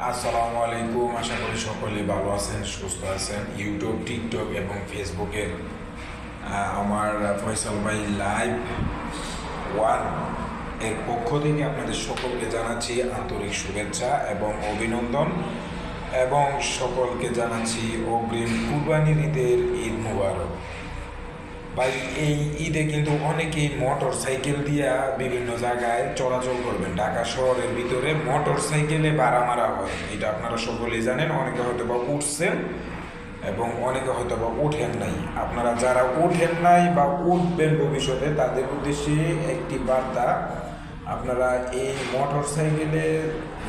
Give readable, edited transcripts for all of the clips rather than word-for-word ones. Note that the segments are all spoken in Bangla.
আসসালামু আলাইকুম। আশা করি সকলে ভালো আছেন, সুস্থ আছেন। ইউটিউব, টিকটক এবং ফেসবুকের আমার ফয়সাল ভাই লাইভ ওয়ান এর পক্ষ থেকে আপনাদের সকলকে জানাচ্ছি আন্তরিক শুভেচ্ছা এবং অভিনন্দন, এবং সকলকে জানাচ্ছি অগ্রিম কুরবানির ঈদের ঈদ মুবারক। ভাই, এই ঈদে কিন্তু অনেকেই মোটর সাইকেল দিয়া বিভিন্ন জায়গায় চলাচল করবেন। ঢাকা শহরের ভিতরে মোটর সাইকেলে ভাড়া মারা হয়, এটা আপনারা সকলেই জানেন। অনেকে হয়তো বা উঠছেন এবং অনেকে হয়তো বা উঠেন নাই। আপনারা যারা উঠেন নাই বা উঠবেন ভবিষ্যতে, তাদের উদ্দেশ্যে একটি বার্তা: আপনারা এই মোটর সাইকেলে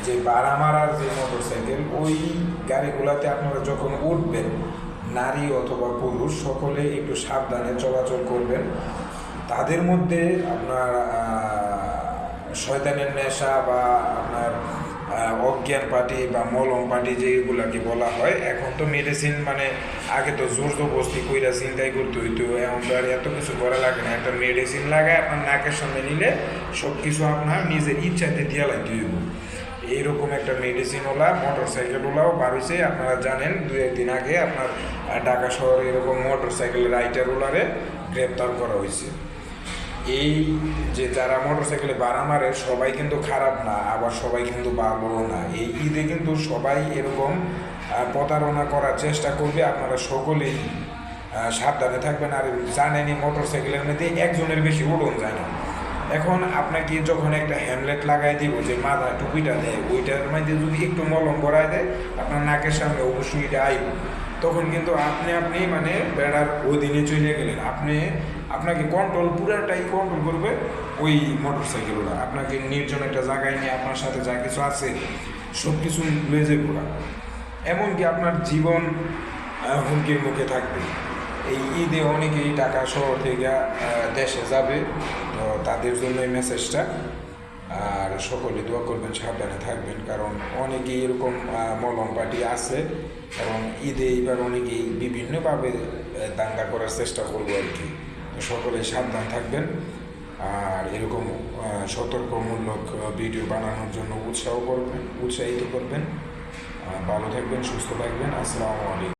যে ভাড়া মারার যে মোটর সাইকেল, ওই গাড়িগুলোতে আপনারা যখন উঠবেন, নারী অথবা পুরুষ সকলে একটু সাবধানে চলাচল করবেন। তাদের মধ্যে আপনার শয়তানের নেশা বা আপনার অজ্ঞান পার্টি বা মলম পার্টি যেগুলাকে বলা হয়, এখন তো মেডিসিন, মানে আগে তো জোর জবরদস্তি কইরা চিন্তাই করতে হইতো, এখন তো আর এত কিছু করা লাগে না। একটা মেডিসিন লাগায় আপনার নাকের সামনে নিলে সব কিছু আপনার নিজের ইচ্ছাতে দিয়া লাগতে হইব। এইরকম একটা মেডিসিনওয়ালা মোটর সাইকেলওয়ালাও বার হয়েছে। আপনারা জানেন, দু একদিন আগে আপনার ঢাকা শহরে এরকম মোটর সাইকেল রাইডারওয়ালারে গ্রেপ্তার করা হয়েছে। এই যে যারা মোটর সাইকেলে ভাড়া মারে, সবাই কিন্তু খারাপ না, আবার সবাই কিন্তু ভালো না। এই ঈদে কিন্তু সবাই এরকম প্রতারণা করার চেষ্টা করবে। আপনারা সকলেই সাবধানে থাকবেন। আর জানেনই, মোটর সাইকেলের মধ্যে একজনের বেশি উড়ন যায় না। এখন আপনাকে যখন একটা হ্যামলেট লাগাই দিব, যে মাথা টুপিটা দেয়, ওইটার মধ্যে যদি একটু মলম ভরায় দেয়, আপনার নাকের সামনে অবশ্যই এটা আইব। তখন কিন্তু আপনি মানে বেড়ার অধীনে চলে গেলেন। আপনাকে পুরাটাই কন্ট্রোল করবে ওই মোটর সাইকেলটা। আপনাকে নির্জন একটা জায়গায় নিয়ে আপনার সাথে যা কিছু আছে সব কিছু লয়ে যাবে ওরা। এমনকি আপনার জীবন হুমকির মুখে থাকবে। এই ঈদে অনেকেই ঢাকা শহর থেকে দেশে যাবে, তো তাদের জন্য এই মেসেজটা। আর সকলে দোয়া করবেন, সাবধানে থাকবেন, কারণ অনেকেই এরকম মলম পার্টি আছে, এবং ঈদে এইবার অনেকেই বিভিন্নভাবে দাঙ্গা করার চেষ্টা করবো আর কি। তো সকলে সাবধান থাকবেন, আর এরকম সতর্কমূলক ভিডিও বানানোর জন্য উৎসাহিত করবেন। ভালো থাকবেন, সুস্থ থাকবেন। আসসালামু আলাইকুম।